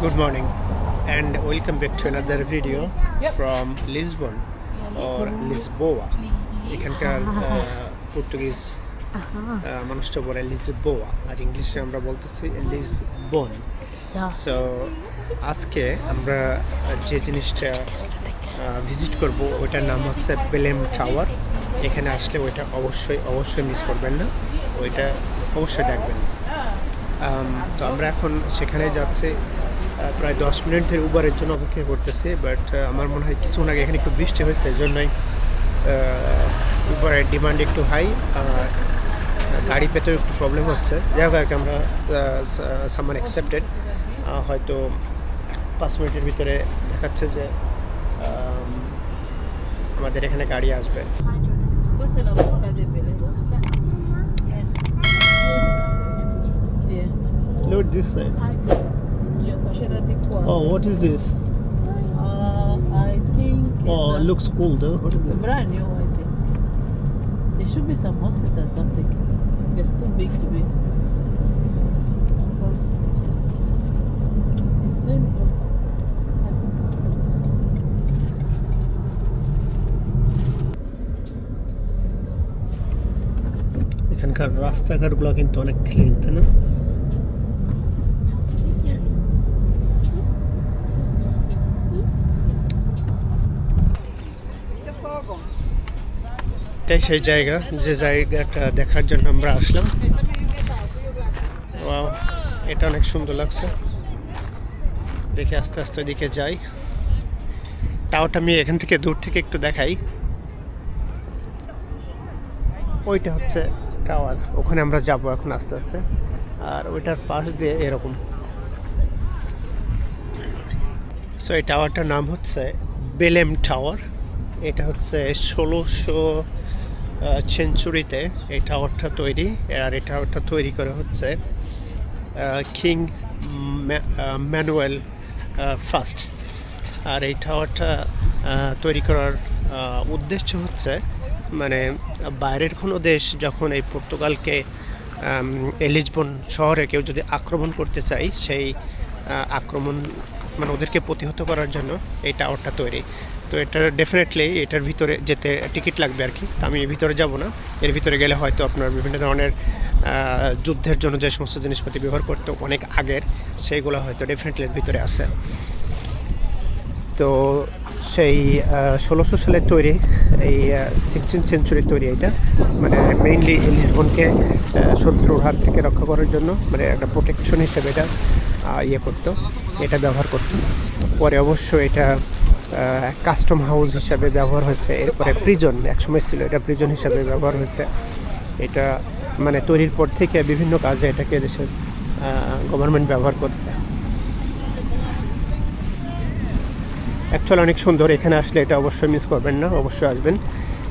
Good morning and welcome back to another video from Lisbon or Lisboa. এখানকার Portuguese মানুষটা বলে Lisboa আর ইংলিশে আমরা বলতেছি লিসবন। সো আজকে আমরা যে জিনিসটা ভিজিট করব ওইটার নাম হচ্ছে বেলেম টাওয়ার। এখানে আসলে ওইটা অবশ্যই মিস করবেন না, ওইটা অবশ্যই দেখবেন। তো আমরা এখন সেখানে যাচ্ছি, প্রায় 10 মিনিট ধরে উবারের জন্য অপেক্ষা করতেছি, বাট আমার মনে হয় কিছুক্ষণ আগে এখানে একটু বৃষ্টি হয়েছে, এই জন্যই উবারের ডিমান্ড একটু হাই, গাড়ি পেতেও একটু প্রবলেম হচ্ছে। যাই হোক আর কি, আমরা সামান অ্যাকসেপ্টেড, হয়তো 5 মিনিটের ভিতরে দেখাচ্ছে যে আমাদের এখানে গাড়ি আসবে। Look this side. Oh, what is this? I think Oh, it looks cool though. What is it? brand new. I think it should be some hospital or something. It's too big to be. It's central. এখানকার রাস্তাঘাটগুলো কিন্তু অনেক clean, তাই না? এটাই সেই জায়গা, যে জায়গাটা দেখার জন্য আমরা আসলাম। ওয়াও, এটা অনেক সুন্দর লাগছে। দেখে আস্তে আস্তে ওইদিকে যাই। টাওয়ারটা আমি এখান থেকে দূর থেকে একটু দেখাই। ওইটা হচ্ছে টাওয়ার, ওখানে আমরা যাব এখন আস্তে আস্তে। আর ওইটার পাশ দিয়ে এরকম। সো এই টাওয়ারটার নাম হচ্ছে বেলেম টাওয়ার। এটা হচ্ছে 1600 সেঞ্চুরিতে এই টাওয়ারটা তৈরি, আর এই টাওয়ারটা তৈরি করে হচ্ছে কিং ম্যানুয়েল ফার্স্ট। আর এই টাওয়ারটা তৈরি করার উদ্দেশ্য হচ্ছে, মানে বাইরের কোনো দেশ যখন এই পর্তুগালকে লিসবন শহরে কেউ যদি আক্রমণ করতে চায়, সেই আক্রমণ মানে ওদেরকে প্রতিহত করার জন্য এই টাওয়ারটা তৈরি। তো এটা ডেফিনেটলি এটার ভিতরে যেতে টিকিট লাগবে আর কি। তো আমি এর ভিতরে যাব না, এর ভিতরে গেলে হয়তো আপনার বিভিন্ন ধরনের যুদ্ধের জন্য যে সমস্ত জিনিসপাতি ব্যবহার করতো অনেক আগের, সেইগুলো হয়তো ডেফিনেটলি এর ভিতরে আছে। তো সেই 1600 সালের তৈরি, এই 16th সেঞ্চুরির তৈরি এটা, মানে মেইনলি লিসবনকে শত্রুর হাত থেকে রক্ষা করার জন্য, মানে একটা প্রোটেকশন হিসেবে এটা করতো, এটা ব্যবহার করতো। পরে অবশ্য এটা কাস্টম হাউস হিসাবে ব্যবহার হয়েছে, এরপরে প্রিজন একসময় ছিল, এটা প্রিজন হিসাবে ব্যবহার হয়েছে। এটা মানে তৈরির পর থেকে বিভিন্ন কাজে এটাকে দেশের গভর্নমেন্ট ব্যবহার করছে। অ্যাকচুয়ালি অনেক সুন্দর, এখানে আসলে এটা অবশ্যই মিস করবেন না, অবশ্যই আসবেন।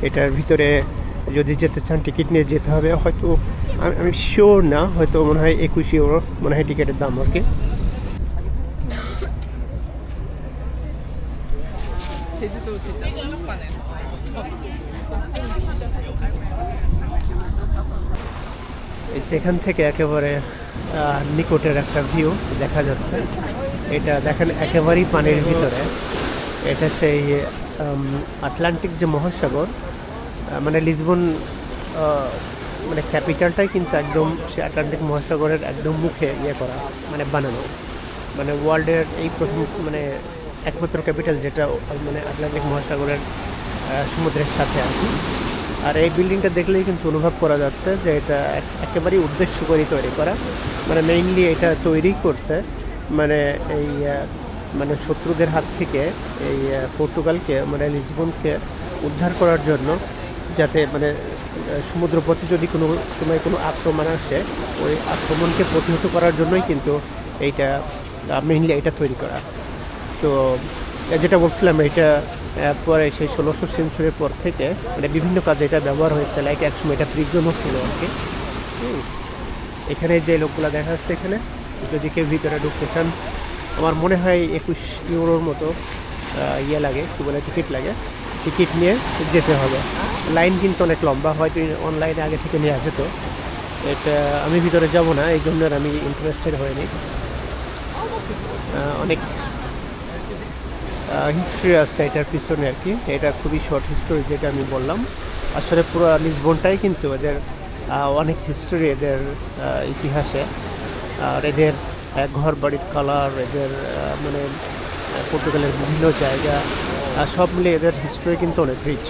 এটার ভিতরে যদি যেতে চান টিকিট নিয়ে যেতে হবে, হয়তো আমি শিওর না, হয়তো মনে হয় 21 ইউরো মনে হয় টিকিটের দাম আর কি। সেখান থেকে একেবারে নিকটের একটা ভিউ দেখা যাচ্ছে। এটা দেখেন একেবারেই পানির ভিতরে। এটা সেই আটলান্টিক যে মহাসাগর, মানে লিসবন মানে ক্যাপিটালটাই কিন্তু একদম সে আটলান্টিক মহাসাগরের একদম মুখে করা, মানে বানানো, মানে ওয়ার্ল্ডের এই প্রথম মানে একমাত্র ক্যাপিটাল যেটা মানে আটলান্টিক মহাসাগরের সমুদ্রের সাথে আর কি। আর এই বিল্ডিংটা দেখলেই কিন্তু অনুভব করা যাচ্ছে যে এটা একেবারেই উদ্দেশ্য করে তৈরি করা, মানে মেইনলি এটা তৈরি করছে মানে এই মানে শত্রুদের হাত থেকে এই পর্তুগালকে মানে লিসবনকে উদ্ধার করার জন্য, যাতে মানে সমুদ্রপথে যদি কোনো সময় কোনো আক্রমণ আসে, ওই আক্রমণকে প্রতিহত করার জন্যই কিন্তু এইটা মেইনলি এটা তৈরি করা। তো যেটা বলছিলাম, এটা পরে সেই 1600 সেঞ্চুরির পর থেকে মানে বিভিন্ন কাজে এটা ব্যবহার হয়েছে, লাইক একসময় এটা প্রিজনও ছিল আর কি। এখানে যে লোকগুলো দেখা যাচ্ছে, এখানে যদি কেউ ভিতরে ঢুকতে চান, আমার মনে হয় 21 ইউরোর মতো লাগে, কী বলে টিকিট লাগে, টিকিট নিয়ে যেতে হবে। লাইন কিন্তু অনেক লম্বা, হয়তো অনলাইনে আগে থেকে নেওয়া যেত। এটা আমি ভিতরে যাব না, এই জন্য আমি ইন্টারেস্টেড হইনি। অনেক হিস্ট্রি আছে এটার পিছনে আর কি। এটা খুবই শর্ট হিস্টোরি যেটা আমি বললাম। আসলে পুরো লিসবনটাই কিন্তু এদের অনেক হিস্টোরি এদের ইতিহাসে। আর এদের ঘর বাড়ির কালার, এদের মানে পর্তুগালের বিভিন্ন জায়গা সব মিলিয়ে এদের হিস্টোরি কিন্তু অনেক রিচ।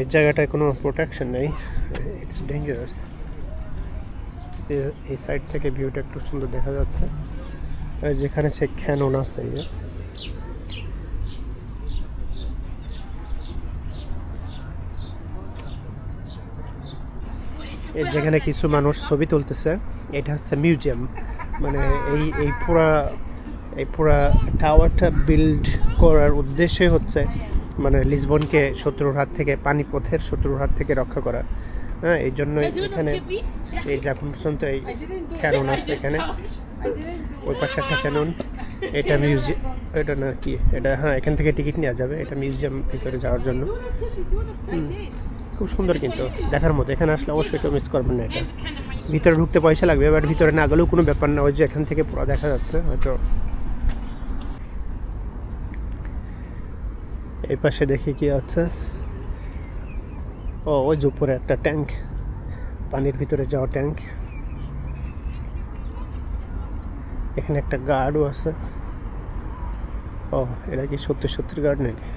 এই জায়গাটায় কোনো প্রোটেকশন নেই, ইটস ডেঞ্জারাস। এই সাইড থেকে ভিউটা একটু সুন্দর দেখা যাচ্ছে। আর যেখানে সে ক্যানন আছে, যেখানে কিছু মানুষ ছবি তুলতেছে, এটা হচ্ছে মিউজিয়াম। মানে এই পুরা টাওয়ারটা বিল্ড করার উদ্দেশ্যই হচ্ছে মানে লিসবনকে শত্রুর হাত থেকে, পানিপথের শত্রুর হাত থেকে রক্ষা করা। হ্যাঁ, এই জন্য এখানে এই যে এখন পর্যন্ত এই ক্যানন আছে এখানে, ওই পাশে একটা ক্যানন। এটা মিউজিয়াম, এটা না কি এটা, হ্যাঁ এখান থেকে টিকিট নেওয়া যাবে, এটা মিউজিয়াম ভিতরে যাওয়ার জন্য। খুব সুন্দর কিন্তু দেখার মতো। এখানে আসলে অবশ্যই কেউ মিস করবেন না। এটা ভিতরে ঢুকতে পয়সা লাগবে, বাট ভিতরে না গেলেও কোনো ব্যাপার না। ওই যে এখান থেকে পুরো দেখা যাচ্ছে হয়তো। এই পাশে দেখি কি আছে। ও ওই যে উপরে একটা ট্যাঙ্ক, পানির ভিতরে যাওয়া ট্যাঙ্ক। এখানে একটা গার্ডও আছে। ও এটা কি সত্যি গার্ড নাকি?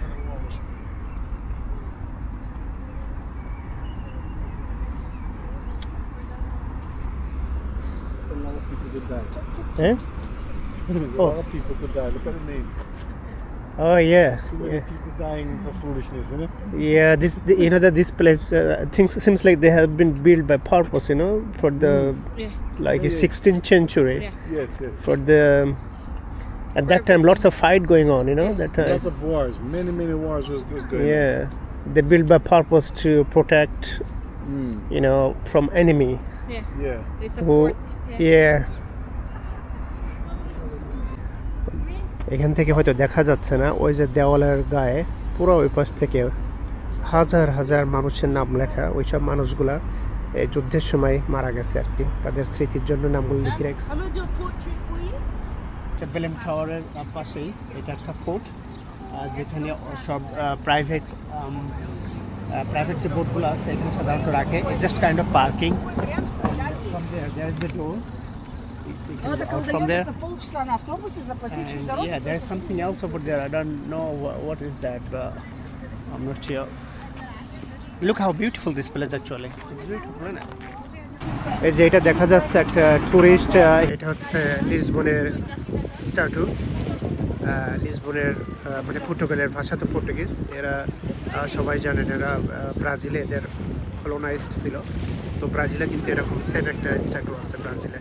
Eh? There's a lot of people could die. Look at the name. Oh yeah. Too many people dying for foolishness, isn't it? Yeah, this place things seems like they have been built by purpose, for the like Yeah, yeah. 16th century. Yeah. Yes. For the at that time lots of fight going on, Yes. that time. Lots of wars. Many wars was going Yeah, they built by purpose to protect, on. from enemy. Yeah. It's a Who, fort. yeah. এখান থেকে হয়তো দেখা যাচ্ছে না, ওই যে দেওয়ালের গায়ে পুরো ওই পাশ থেকে হাজার হাজার মানুষের নাম লেখা। ওইসব মানুষগুলা এই যুদ্ধের সময় মারা গেছে আর কি, তাদের স্মৃতির জন্য নামগুলো লিখে রাখছে। I'm gonna do a portrait for you. Belém টাওয়ারের পাশেই এটা একটা ফোর্ট, যেখানে সব প্রাইভেট যে বোটগুলো আছে এখানে সাধারণত রাখে। Just kind of parking. From there is the door. You can Так out он from there. дается полчаса на автобусе, заплатить чуть And дороже. yeah, there's something else over there. I don't know what is that. I'm not sure. Look how beautiful this place actually. It's beautiful, isn't it? এই যে এটা দেখা যাচ্ছে একটা tourist, এটা হচ্ছে লিসবনের statue. লিসবনের মানে পর্তুগালের ভাষা তো পর্তুগিজ। এরা সবাই জানেন এরা ব্রাজিলে এদের কলোনাইজড ছিল। তো ব্রাজিলে কিন্তু এরকম সেম একটা স্ট্যাচু আছে ব্রাজিলে।